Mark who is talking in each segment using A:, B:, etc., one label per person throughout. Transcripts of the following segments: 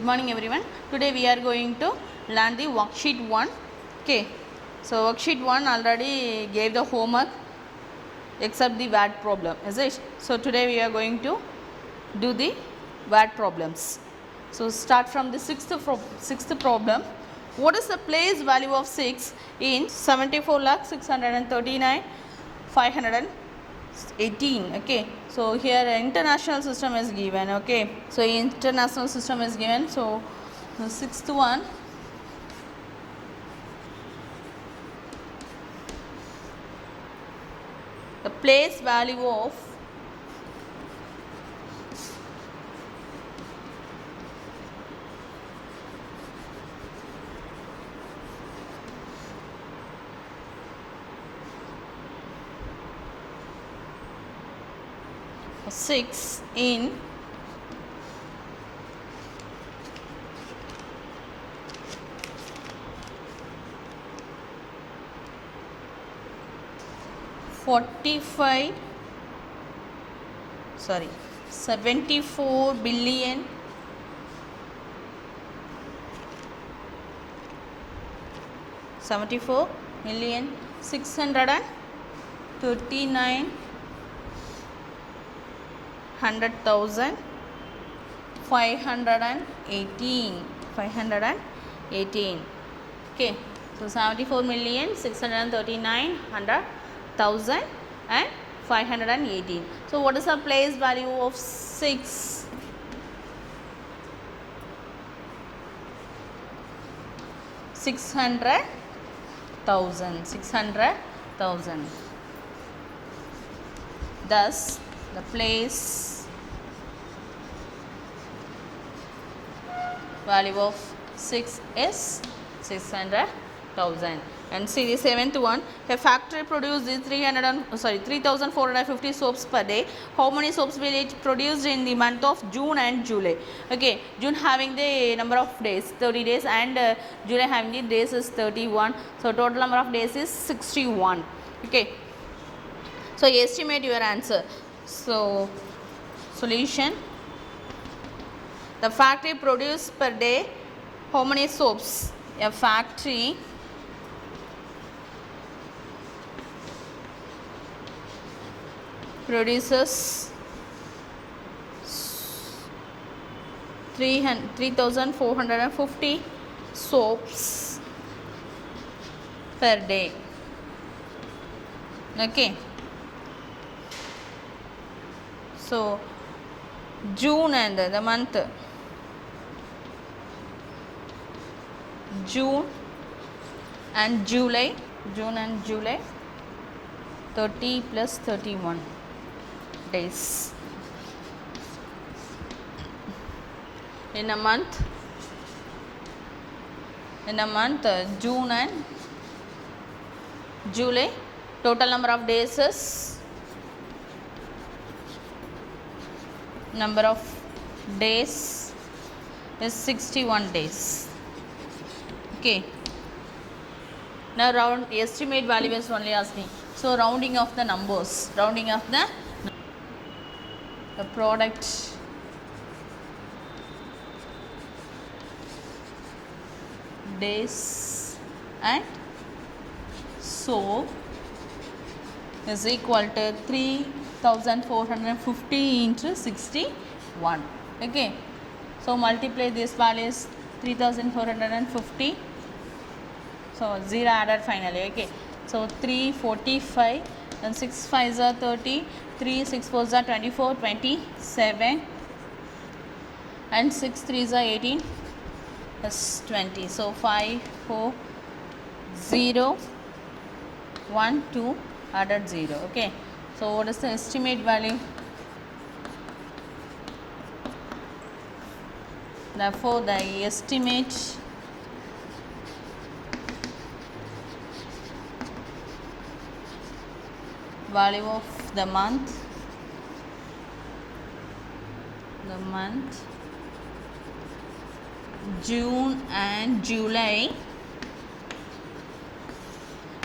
A: Good morning everyone. Today we are going to learn the worksheet 1. Okay. So worksheet 1 already gave the homework except the word problem, is it? So today we are going to do the word problems. So start from the sixth problem. What is the place value of 6 in 74,639,518? Okay, so here international system is given. Okay, so international system is given. So the sixth one, the place value of 6 in 74 billion 639 100,000 518. Okay, so 74,639,100,000 and 518. So what is the place value of 6? 600,000. Thus the place value of 6 is 600,000. And see the seventh one. A factory produces 3,450 soaps per day. How many soaps will it produce in the month of June and July? Okay, June having the number of days 30 days and July having the days is 31. So total number of days is 61. Okay, so estimate your answer. So solution, the factory produces per day how many soaps? A factory produces 3,450 soaps per day. Okay, so June and the month June and July 30 plus 31 days. In a month June and July, total number of days is 61 days. Okay, now round estimate value is only asking. So rounding of the numbers, rounding of the product days and soap is equal to 3,450 into 61. Okay, so multiply this value is 3,450. So 0 added finally. Okay, so 345 and 6 5s are 30, 3 6 4s are 24, 27 and 6 3s are 18 plus 20. So 5 4 0 1 2 added 0. Okay, so what is the estimate value? Therefore the estimate value of the month June and July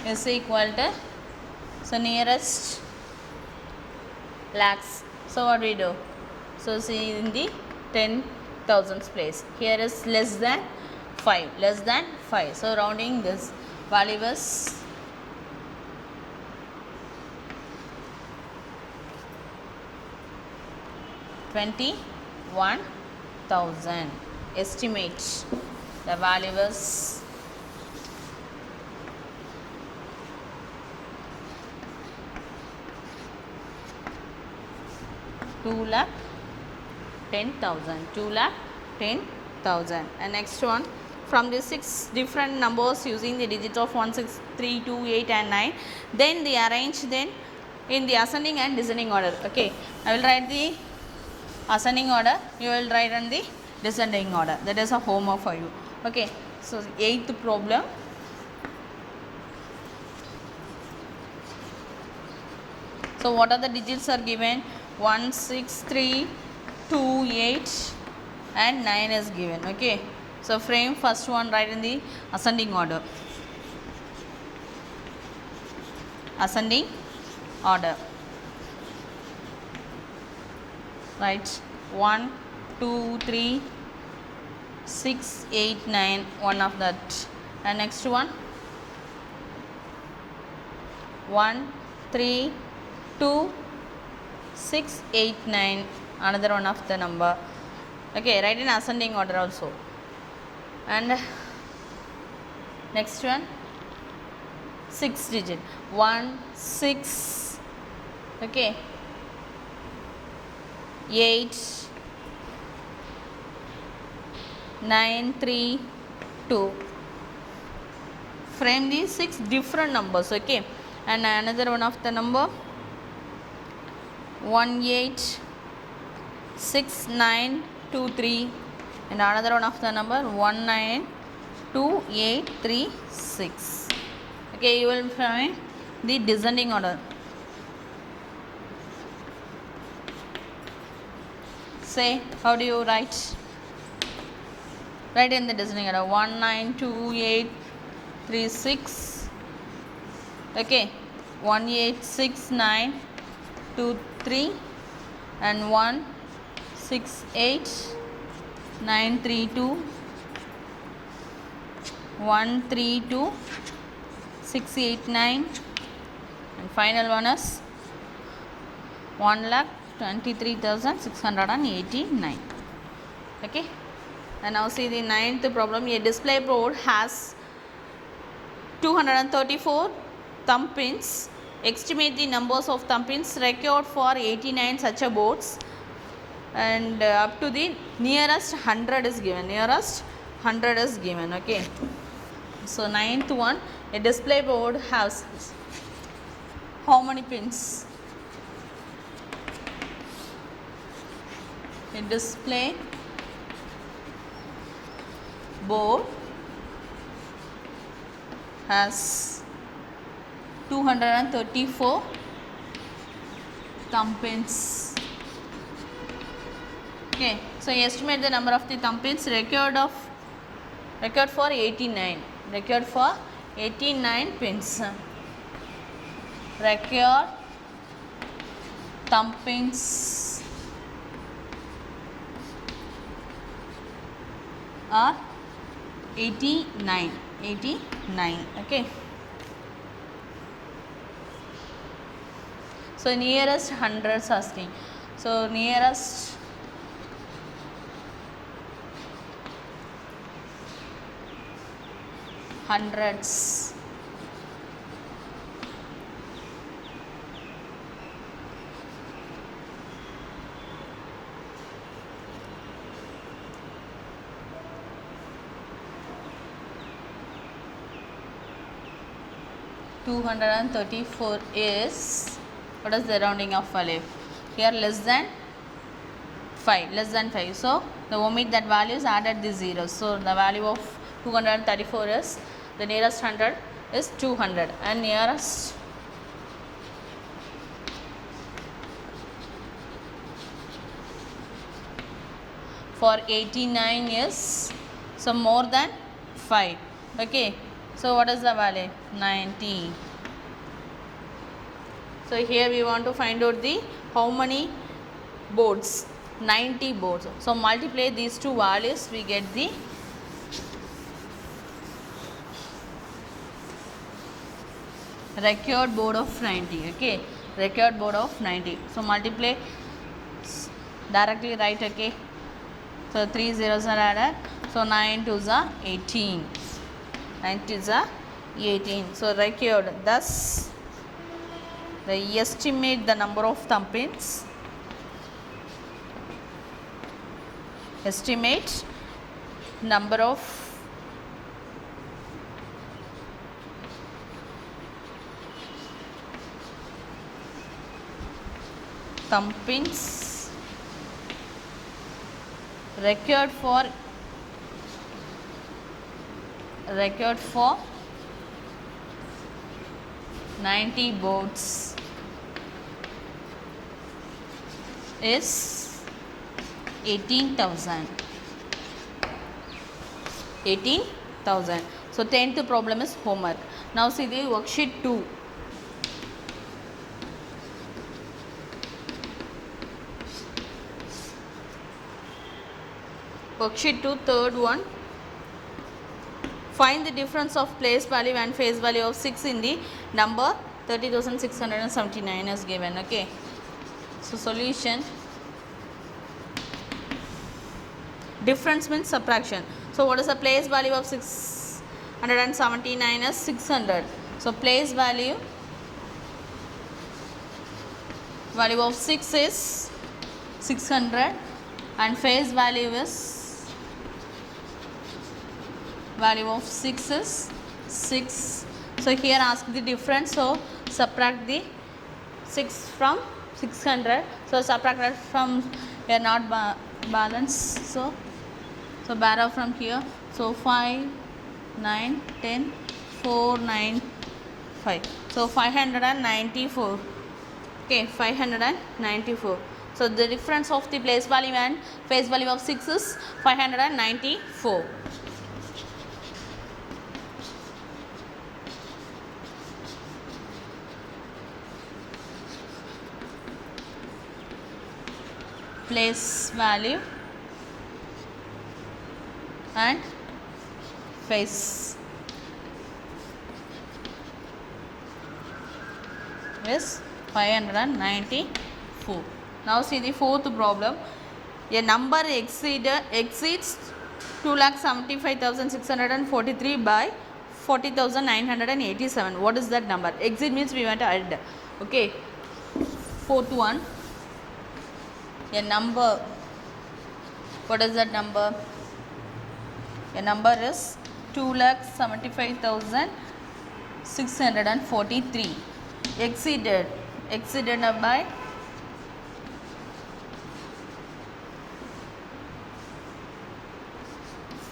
A: is equal to, so nearest lakhs. So what we do? So see in the 10 thousands place. Here is less than 5, less than 5. So rounding this value is 21,000. Estimate the value is 2,10,000. 2,10,000. And next one, from the 6 different numbers using the digits of 1, 6, 3, 2, 8 and 9, then they arrange then in the ascending and descending order. Okay, I will write the ascending order, you will write in the descending order. That is a homework for you. Okay, so 8th problem. So what are the digits are given? 1, 6, 3, 2, 8 and 9 is given. Okay, so frame first one, write in the ascending order. Ascending order. Right, 1, 2, 3, 6, 8, 9, one of that. And next one, 1, 3, 2, 6, 8, 9, another one of the number. Okay, write in ascending order also. And next one, 6 digit, 1, 6, okay, 8, 9, 3, 2. Frame these 6 different numbers. Okay, and another one of the number, 1, 8, 6, 9, 2, 3, and another one of the number 1, 9, 2, 8, 3, 6. Okay, you will find the descending order. Say, how do you write? Write in the descending order, 1, 9, 2, 8, 3, 6. Okay, 1, 8, 6, 9, 2, 3 and 1, 6, 8, 9, 3, 2, 1, 3, 2, 6, 8, 9, and final one is 1,23,689. Okay, and now see the 9th problem. A display board has 234 thumb pins. Estimate the numbers of thumb pins required for 89 such a boards, and up to the nearest 100 is given. Nearest 100 is given. Okay, so 9th one, a display board has how many pins? A display board has 234 thumb pins. Okay, so estimate the number of the thumb pins required for 89. Required for 89 pins. Required thumb pins are 89. 89. Okay. So nearest hundreds asking. So nearest hundreds. (234) is, what is the rounding of value? Here less than 5, less than 5. So the omit that values, added the zeros. So the value of 234 is, the nearest 100 is 200, and nearest for 89 is, so more than 5. Okay, so what is the value? 90. So here we want to find out the how many boards 90 boards. So multiply these two values, we get the record board of 90. Okay, record board of 90. So multiply, directly write. Okay, so 3 zeros are added, so 9 2s are 18, 9 2s are 18. So record, thus the estimate the number of thumbprints, estimate number of thumbprints record for 90 boards is 18,000. 18,000. So 10th problem is homework. Now see the worksheet 2. Worksheet 2, third one. Find the difference of place value and face value of 6 in the number 30,679 is given. Okay. So solution. Difference means subtraction. So what is the place value of 679 is 600. So place value of 6 is 600 and face value of 6 is 6. So here ask the difference. So subtract the 6 from 600. So subtract that from here, not balance. So bear off from here. So 5, 9, 10, 4, 9, 5. So 594. Okay, 594. So the difference of the place value and face value of 6 is 594. Place value and face is 594. Now see the fourth problem. A number exceeds 2,75,643 by 40,987. What is that number? Exceed means we want to add. Okay. Fourth one. A number. What is that number? A number is 2,75,643. Exceeded by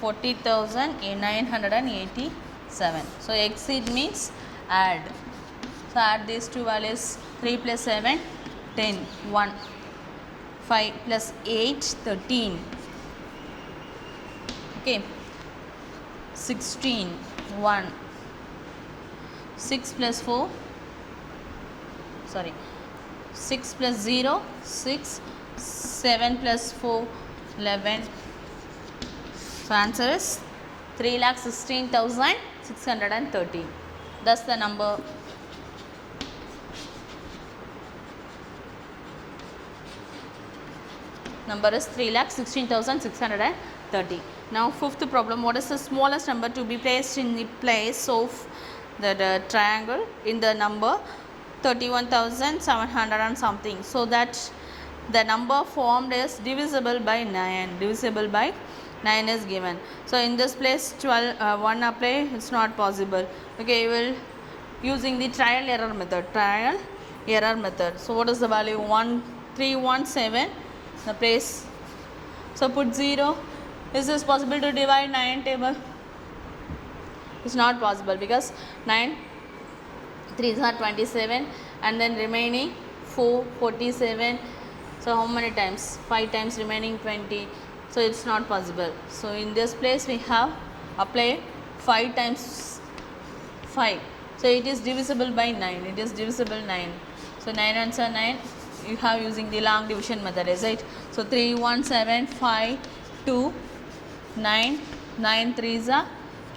A: 40,987. So exceed means add. So add these two values. 3 plus 7, 10, 1. 5 plus 8, 13. Okay. 16, 1. 6 plus 4. Sorry. 6 plus 0, 6. 7 plus 4, 11. So answer is 3,16,630. That's the number. Number is 3,16,630. Now fifth problem. What is the smallest number to be placed in the place of the triangle in the number 31,700 and something, so that the number formed is divisible by 9. Divisible by 9 is given. So in this place 1 apply, it's not possible. Okay, we will using the trial error method. So what is the value? 1317 the place. So put 0. Is this possible to divide 9 table? It's not possible because 9 3s are 27 and then remaining 4, 47. So how many times? 5 times remaining 20. So it's not possible. So in this place we have apply 5 times 5. So it is divisible by 9. It is divisible 9. So 9 ones are 9. you have using the long division method, is it? So 3 1 7 5 2 9 9 3s are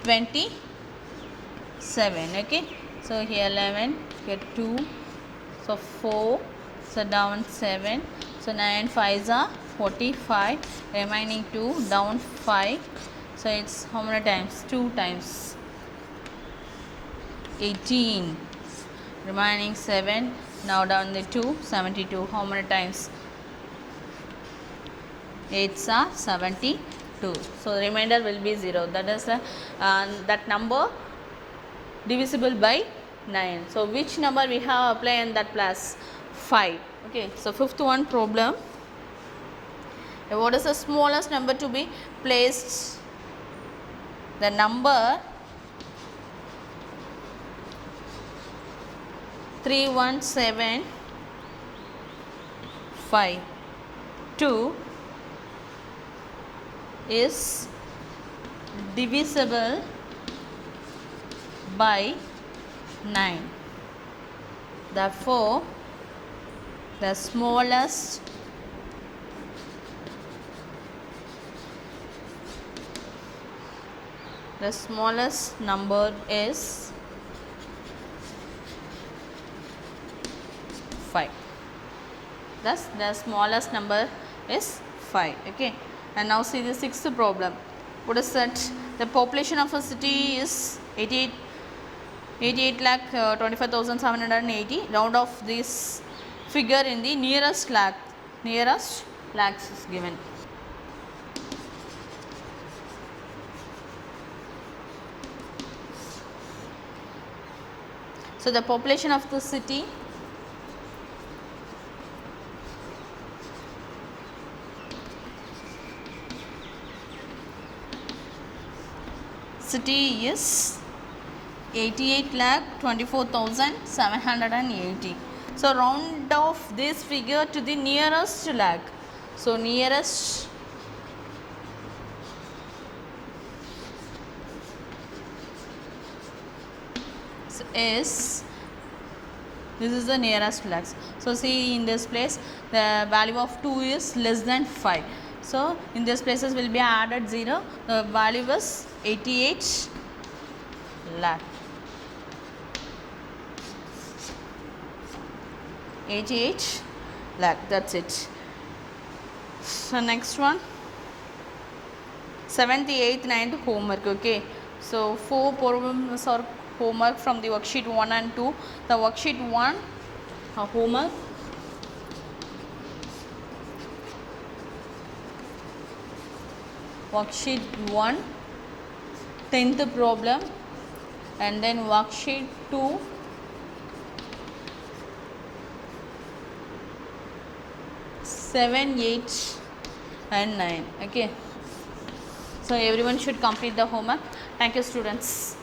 A: 27. Okay, so here 11, here 2, so 4, so down 7, so 9 5s are 45, remaining 2, down 5, so it's how many times? 2 times 18, remaining 7, now down the 2, 72, how many times? 8s are 72, so the remainder will be 0. That is that number divisible by 9. So which number we have applied in that plus? 5. Okay, so fifth one problem. What is the smallest number to be placed? The number 3175 is divisible by 9. Therefore, the smallest number is 5. Thus, the smallest number is 5. Okay, and now see the sixth problem. What is that? The population of a city is 88 lakh 25,780. Round off this figure in the nearest lakh. Nearest lakhs is given. So the population of the city is 88 lakh 24,780. So round off this figure to the nearest lakh. So nearest is, this is the nearest lakhs. So see in this place the value of 2 is less than 5. So in these places will be added 0. The value was 88 lakh. 88 lakh, that's it. So next one, 7th, 8th, 9th homework. Okay, so 4 problems are homework from the worksheet 1 and 2. The worksheet 1 homework, worksheet 1 10th problem, and then worksheet 2 7, 8 and 9. Okay, so everyone should complete the homework. Thank you, students.